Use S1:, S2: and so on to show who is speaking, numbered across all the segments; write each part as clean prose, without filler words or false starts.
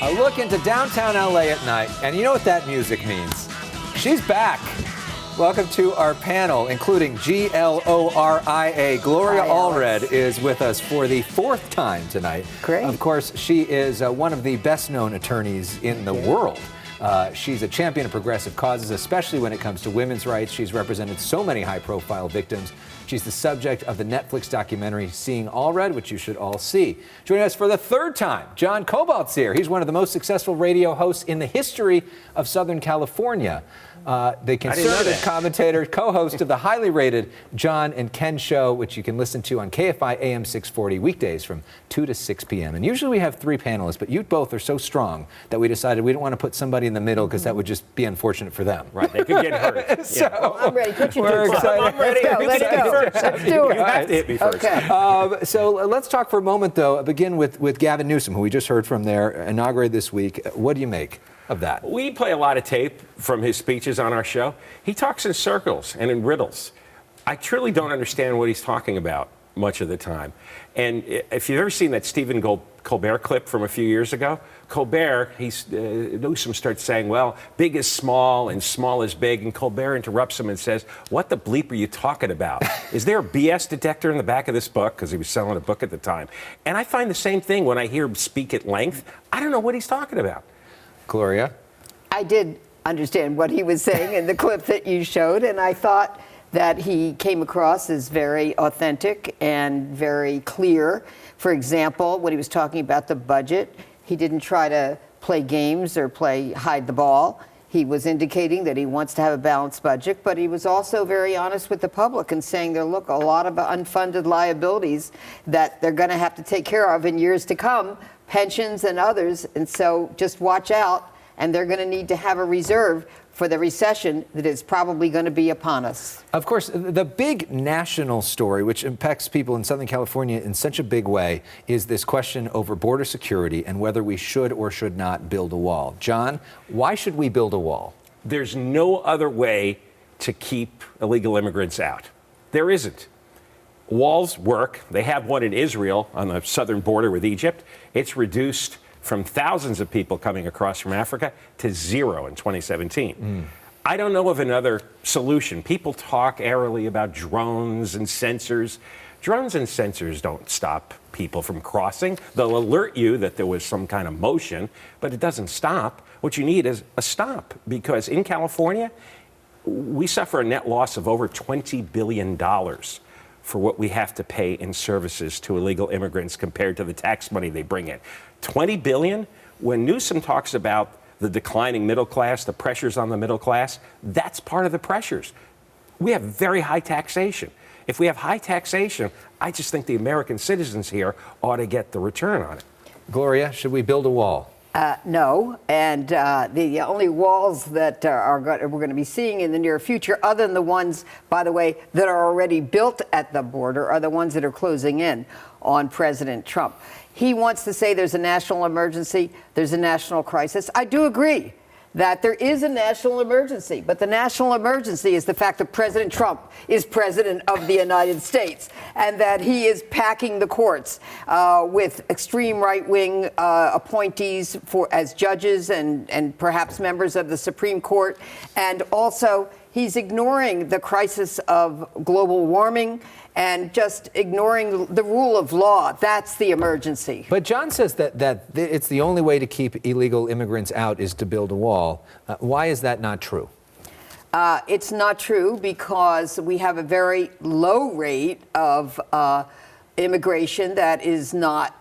S1: A look into downtown LA at night, and you know what that music means. She's back. Welcome to our panel, including Gloria. Gloria Allred is with us for the fourth time tonight.
S2: Great.
S1: Of course, she is one of the best-known attorneys in the world. She's a champion of progressive causes, especially when it comes to women's rights. She's represented so many high-profile victims. She's the subject of the Netflix documentary Seeing Allred, which you should all see. Joining us for the third time, John Kobylt's here. He's one of the most successful radio hosts in the history of Southern California. The conservative commentator, co-host of the highly rated John and Ken show, which you can listen to on KFI AM 640 weekdays from 2 to 6 p.m. And usually we have three panelists, but you both are so strong that we decided we don't want to put somebody in the middle because that would just be unfortunate for them.
S3: Right, they could get hurt.
S1: So,
S2: well, I'm ready. Put your
S1: we're excited.
S2: I'm ready. Let's go. Let's do it.
S3: You have to hit me first.
S2: Okay.
S1: So let's talk for a moment, though. Begin with Gavin Newsom, who we just heard from there, inaugurated this week. What do you make of that?
S3: We play a lot of tape from his speeches on our show. He talks in circles and in riddles. I truly don't understand what he's talking about much of the time. And if you've ever seen that Stephen Colbert clip from a few years ago, Colbert, Newsom starts saying, well, big is small and small is big, and Colbert interrupts him and says, what the bleep are you talking about? Is there a BS detector in the back of this book? Because he was selling a book at the time. And I find the same thing when I hear him speak at length. I don't know what he's talking about.
S1: Gloria?
S2: I did understand what he was saying in the clip that you showed, and I thought that he came across as very authentic and very clear. For example, when he was talking about the budget, he didn't try to play games or play hide the ball. He was indicating that he wants to have a balanced budget, but he was also very honest with the public and saying there look a lot of unfunded liabilities that they're going to have to take care of in years to come, pensions and others, and so just watch out, and they're going to need to have a reserve for the recession that is probably going to be upon us.
S1: Of course, the big national story, which impacts people in Southern California in such a big way, is this question over border security and whether we should or should not build a wall. John, why should we build a wall?
S3: There's no other way to keep illegal immigrants out. There isn't. Walls work. They have one in Israel on the southern border with Egypt. It's reduced from thousands of people coming across from Africa to 0 in 2017. I don't know of another solution. People talk airily about drones and sensors. Drones and sensors don't stop people from crossing. They'll alert you that there was some kind of motion, but it doesn't stop. What you need is a stop, because in California, we suffer a net loss of over $20 billion for what we have to pay in services to illegal immigrants compared to the tax money they bring in. $20 billion? When Newsom talks about the declining middle class, the pressures on the middle class, that's part of the pressures. We have very high taxation. If we have high taxation, I just think the American citizens here ought to get the return on it.
S1: Gloria, should we build a wall?
S2: No, and the only walls that we're going to be seeing in the near future, other than the ones, by the way, that are already built at the border, are the ones that are closing in on President Trump. He wants to say there's a national emergency, there's a national crisis. I do agree that there is a national emergency, but the national emergency is the fact that President Trump is president of the United States and that he is packing the courts with extreme right-wing appointees as judges and perhaps members of the Supreme Court. And also, he's ignoring the crisis of global warming and just ignoring the rule of law. That's the emergency.
S1: But John says that it's the only way to keep illegal immigrants out is to build a wall. Why is that not true?
S2: It's not true because we have a very low rate of immigration that is not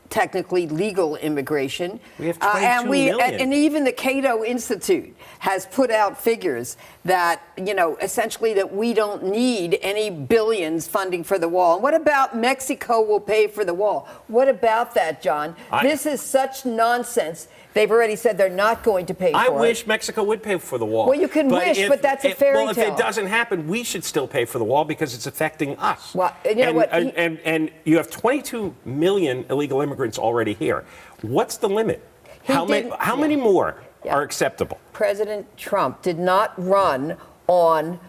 S2: technically legal immigration.
S3: We have 22 million.
S2: And even the Cato Institute has put out figures that, essentially that we don't need any billions funding for the wall. And what about Mexico will pay for the wall? What about that, John? This is such nonsense. They've already said they're not going to pay for it.
S3: I wish Mexico would pay for the wall.
S2: Well, you can wish, but that's a fairy tale.
S3: Well, if it doesn't happen, we should still pay for the wall because it's affecting us.
S2: Well, you know what?
S3: And you have 22 million illegal immigrants already here. What's the limit? How many more are acceptable?
S2: President Trump did not run on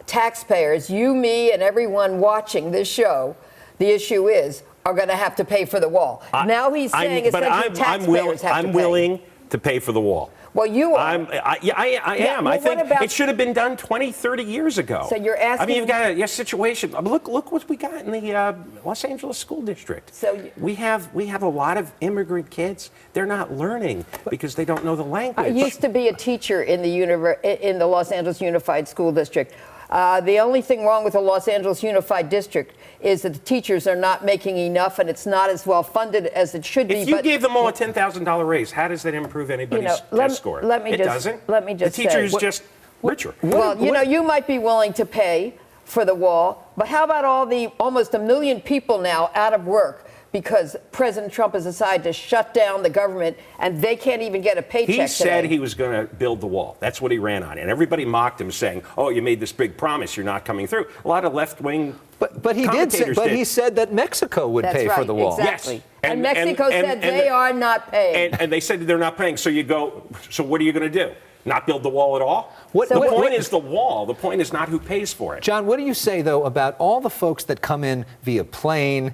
S2: taxpayers, you, me, and everyone watching this show. The issue is, are going to have to pay for the wall. Now he's saying essentially taxpayers have to pay.
S3: I'm willing to pay for the wall.
S2: Well, you are.
S3: I am.
S2: Well,
S3: I think it should have been done 20, 30 years ago.
S2: So you're asking.
S3: I mean, you've got a situation. Look what we got in the Los Angeles school district.
S2: So
S3: we have a lot of immigrant kids. They're not learning because they don't know the language.
S2: I used to be a teacher in the Los Angeles Unified School District. The only thing wrong with the Los Angeles Unified District is that the teachers are not making enough, and it's not as well funded as it should be.
S3: If you gave them all a $10,000 raise, how does that improve anybody's test score?
S2: It doesn't. Let me just
S3: the teacher's just richer.
S2: Well, you might be willing to pay for the wall, but how about all the almost 1 million people now out of work because President Trump has decided to shut down the government and they can't even get a paycheck
S3: He said
S2: today.
S3: he was going to build the wall. That's what he ran on. And everybody mocked him saying, oh, you made this big promise. You're not coming through. A lot of left-wing
S1: But he did say, he said that Mexico would pay for the wall.
S2: Exactly.
S3: Yes.
S2: And Mexico said they are not paying.
S3: And they said they're not paying. So you go, so what are you going to do? Not build the wall at all? The point is the wall. The point is not who pays for it.
S1: John, what do you say, though, about all the folks that come in via plane,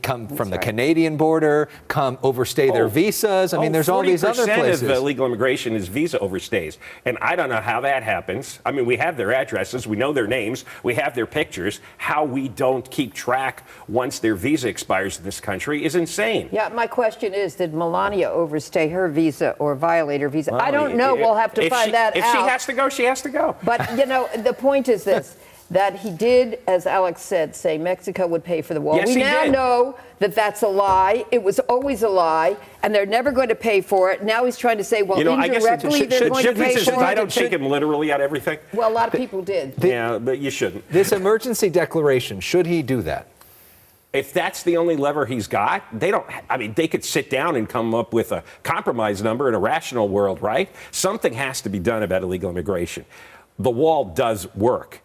S1: come from the Canadian border, overstay their visas? I mean, there's all these other places.
S3: 40% of illegal immigration is visa overstays. And I don't know how that happens. I mean, we have their addresses. We know their names. We have their pictures. How we don't keep track once their visa expires in this country is insane.
S2: Yeah, my question is, did Melania overstay her visa or violate her visa?
S3: Well,
S2: I don't know. We'll have to find that out.
S3: If she has to go, she has to go.
S2: But, the point is this, that he did, as Alex said, say Mexico would pay for the wall.
S3: Yes,
S2: we now know that that's a lie. It was always a lie, and they're never going to pay for it. Now he's trying to say, well, indirectly they're going to pay for it.
S3: I don't take him literally on everything.
S2: Well, a lot of people did.
S3: Yeah, but you shouldn't.
S1: This emergency declaration, should he do that?
S3: If that's the only lever he's got, they could sit down and come up with a compromise number in a rational world, right? Something has to be done about illegal immigration. The wall does work,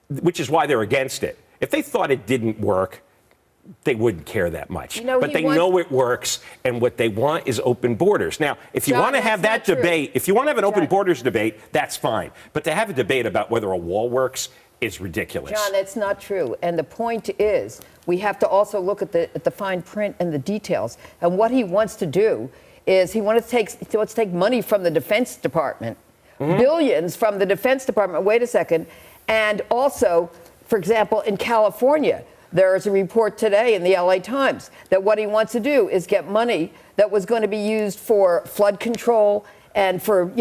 S3: which is why they're against it. If they thought it didn't work, they wouldn't care that much. But they know it works, and what they want is open borders. Now, if you want to have that debate, if you want to have an open borders debate, that's fine. But to have a debate about whether a wall works is ridiculous.
S2: John, that's not true. And the point is, we have to also look at the fine print and the details. And what he wants to do is he wants to take money from the Defense Department, billions from the Defense Department. Wait a second. And also, for example, in California, there is a report today in the LA Times that what he wants to do is get money that was going to be used for flood control and for,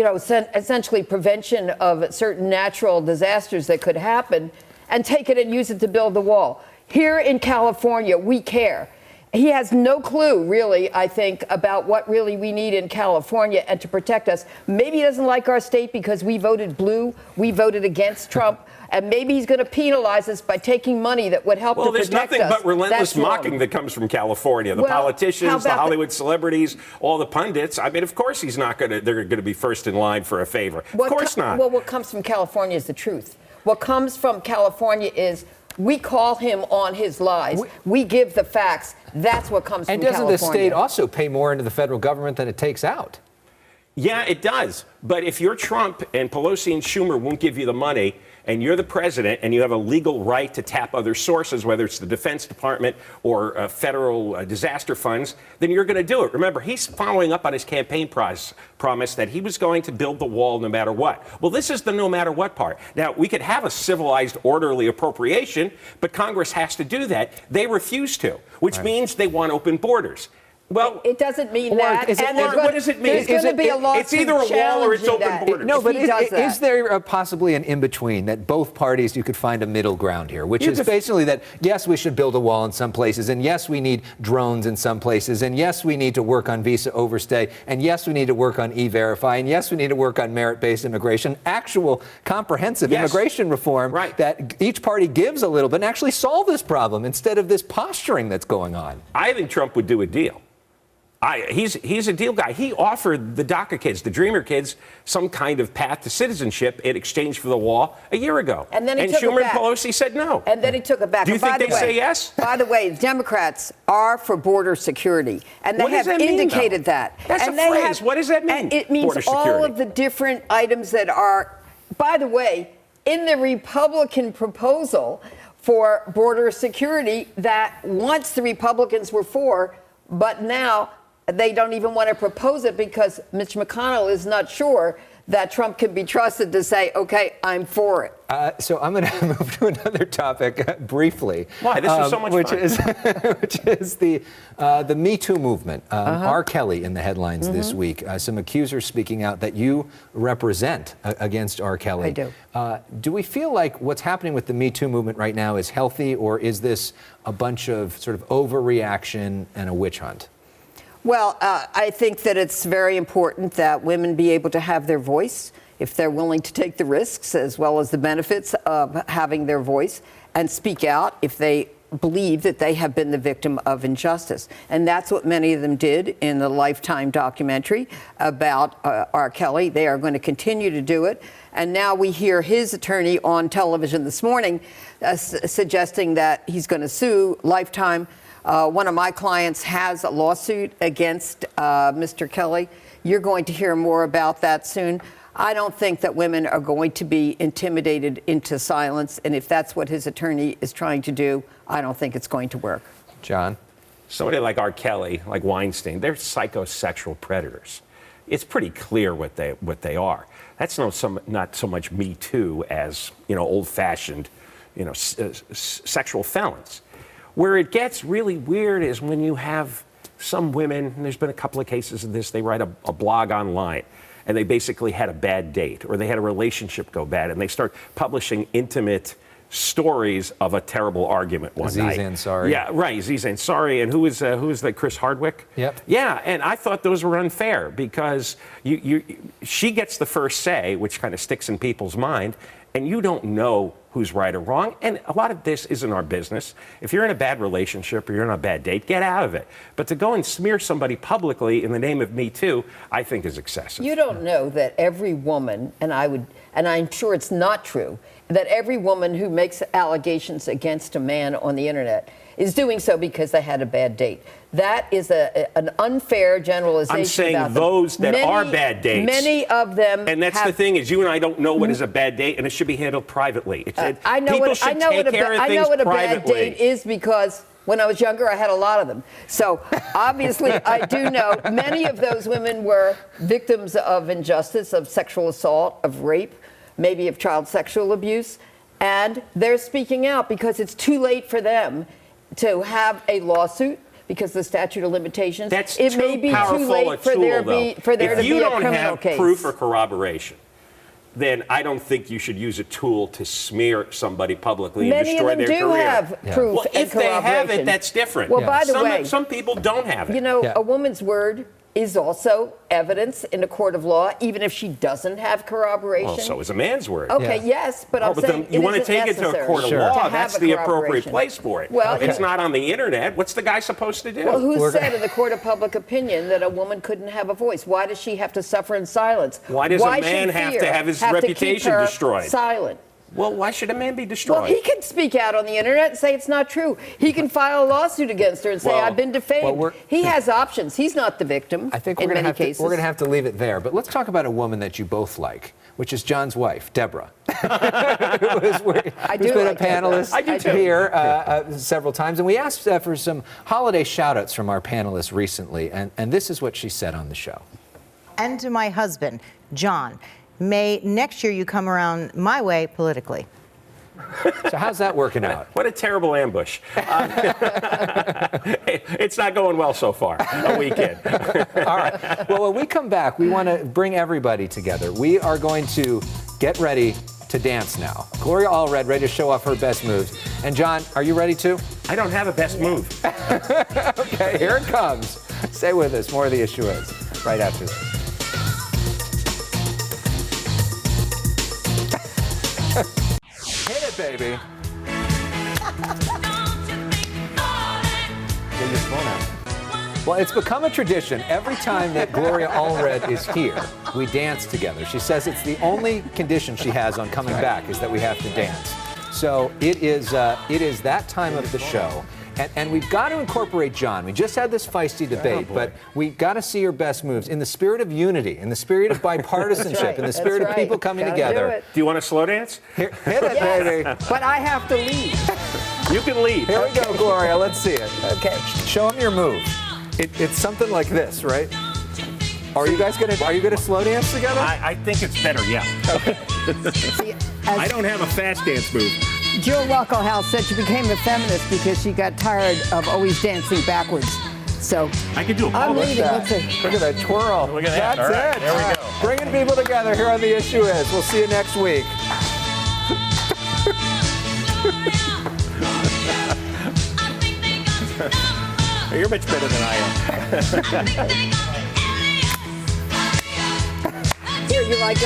S2: essentially prevention of certain natural disasters that could happen, and take it and use it to build the wall. Here in California, we care. He has no clue, really, I think, about what really we need in California and to protect us. Maybe he doesn't like our state because we voted blue, we voted against Trump, and maybe he's going to penalize us by taking money that would help to protect us.
S3: Well, there's nothing but relentless mocking that comes from California. The politicians, the Hollywood celebrities, all the pundits. I mean, of course they're going to be first in line for a favor. Of course not.
S2: Well, what comes from California is the truth. What comes from California is we call him on his lies. We give the facts. That's what comes from California.
S1: And doesn't the state also pay more into the federal government than it takes out?
S3: Yeah, it does. But if you're Trump and Pelosi and Schumer won't give you the money, and you're the president and you have a legal right to tap other sources, whether it's the Defense Department or federal disaster funds, then you're going to do it. Remember, he's following up on his campaign promise that he was going to build the wall no matter what. Well, this is the no matter what part. Now, we could have a civilized, orderly appropriation, but Congress has to do that. They refuse to, which means they want open borders. Well,
S2: it doesn't mean that.
S3: What does it mean?
S2: There's going to be a lawsuit.
S3: It's either a wall or it's open borders.
S1: No, but is there possibly an in-between that both parties, you could find a middle ground here, which is basically that, yes, we should build a wall in some places, and yes, we need drones in some places, and yes, we need to work on visa overstay, and yes, we need to work on E-Verify, and yes, we need to work on merit-based immigration, actual comprehensive immigration reform that each party gives a little bit and actually solve this problem instead of this posturing that's going on.
S3: I think Trump would do a deal. He's a deal guy. He offered the DACA kids, the Dreamer kids, some kind of path to citizenship in exchange for the wall a year ago.
S2: And then he took
S3: Schumer
S2: it back.
S3: and Pelosi said no.
S2: And then he took it back.
S3: Do you think they say yes?
S2: By the way, Democrats are for border security, and they have indicated that.
S3: That's a phrase. What does that mean?
S2: And it means all of the different items that are, by the way, in the Republican proposal for border security that once the Republicans were for, but now they don't even want to propose it because Mitch McConnell is not sure that Trump can be trusted to say, okay, I'm for it.
S1: So I'm going to move to another topic briefly.
S3: Why? This is so much fun.
S1: Which is the Me Too movement. R. Kelly in the headlines this week. Some accusers speaking out that you represent against R. Kelly.
S2: I do.
S1: Do we feel like what's happening with the Me Too movement right now is healthy, or is this a bunch of sort of overreaction and a witch hunt?
S2: Well, I think that it's very important that women be able to have their voice if they're willing to take the risks as well as the benefits of having their voice, and speak out if they believe that they have been the victim of injustice. And that's what many of them did in the Lifetime documentary about R. Kelly. They are going to continue to do it. And now we hear his attorney on television this morning suggesting that he's going to sue Lifetime. One of my clients has a lawsuit against Mr. Kelly. You're going to hear more about that soon. I don't think that women are going to be intimidated into silence. And if that's what his attorney is trying to do, I don't think it's going to work.
S1: John?
S3: Somebody like R. Kelly, like Weinstein, they're psychosexual predators. It's pretty clear what they are. That's not so much Me Too as, old-fashioned, sexual felons. Where it gets really weird is when you have some women, and there's been a couple of cases of this, they write a blog online, and they basically had a bad date, or they had a relationship go bad, and they start publishing intimate stories of a terrible argument one night.
S1: Aziz Ansari.
S3: Yeah, right, Aziz Ansari. And who is that, Chris Hardwick?
S1: Yep.
S3: Yeah, and I thought those were unfair because she gets the first say, which kind of sticks in people's mind, and you don't know who's right or wrong. And a lot of this isn't our business. If you're in a bad relationship or you're on a bad date, get out of it. But to go and smear somebody publicly in the name of Me Too, I think is excessive.
S2: You don't know that every woman, and I'm sure it's not true, that every woman who makes allegations against a man on the internet is doing so because they had a bad date. That is an unfair generalization.
S3: I'm saying
S2: about them.
S3: those that are bad dates.
S2: Many of them.
S3: And that's the thing is, you and I don't know what is a bad date, and it should be handled privately.
S2: I know what a bad date is because when I was younger, I had a lot of them. So obviously, I do know many of those women were victims of injustice, of sexual assault, of rape, maybe of child sexual abuse, and they're speaking out because it's too late for them to have a lawsuit because the statute of limitations.
S3: It may be too late for there to be a criminal case. If you don't have proof or corroboration, then I don't think you should use a tool to smear somebody publicly and destroy their career.
S2: Many of them do have proof
S3: well,
S2: and
S3: if they have it, that's different.
S2: Well, by the way,
S3: some people don't have it.
S2: A woman's word is also evidence in a court of law, even if she doesn't have corroboration.
S3: Well, so is a man's word.
S2: Okay, yes, but I'm saying
S3: you want to take it to a court of law, that's the appropriate place for it.
S2: Well,
S3: it's not on the internet. What's the guy supposed to do?
S2: Well, who said in the court of public opinion that a woman couldn't have a voice? Why does she have to suffer in silence?
S3: Why does a man have to have his reputation destroyed?
S2: Silent.
S3: Well, why should a man be destroyed?
S2: Well, he can speak out on the internet and say it's not true. He can file a lawsuit against her and say, I've been defamed. He has options. He's not the victim.
S1: I think we're going to have to leave it there. But let's talk about a woman that you both like, which is John's wife, Deborah, who's been a panelist here several times. And we asked for some holiday shout-outs from our panelists recently, and this is what she said on the show.
S4: And to my husband, John, may next year you come around my way politically.
S1: So how's that working out?
S3: What a terrible ambush. It's not going well so far, a weekend.
S1: All right. Well, when we come back, we want to bring everybody together. We are going to get ready to dance now. Gloria Allred ready to show off her best moves. And John, are you ready too?
S3: I don't have a best move.
S1: Okay, here it comes. Stay with us. More of The Issue Is right after this. Hit it, baby. Get your phone out. Well, it's become a tradition. Every time that Gloria Allred is here, we dance together. She says it's the only condition she has on coming back is that we have to dance. So it is that time of the show. And we've got to incorporate John. We just had this feisty debate, but we got to see your best moves in the spirit of unity, in the spirit of bipartisanship, in the spirit of people coming together.
S3: Do you want a slow dance?
S1: Hit it, baby.
S2: But I have to leave.
S3: You can lead.
S1: Here we go, Gloria. Let's see it.
S2: Okay.
S1: Show them your move. It's something like this, right? Are you gonna slow dance together?
S3: I think it's better, yeah.
S2: See,
S3: I don't have a fast dance move.
S2: Jill Ruckelhouse said she became a feminist because she got tired of always dancing backwards. So
S3: I can do a
S2: I'm
S3: polo.
S2: leading. Let's see.
S1: Look at that twirl.
S3: Look at that.
S1: That's
S3: All right,
S1: it.
S3: there we go.
S1: Bringing people together here on The Issue Is. We'll see you next week.
S3: You're much better than I am.
S2: Here, you like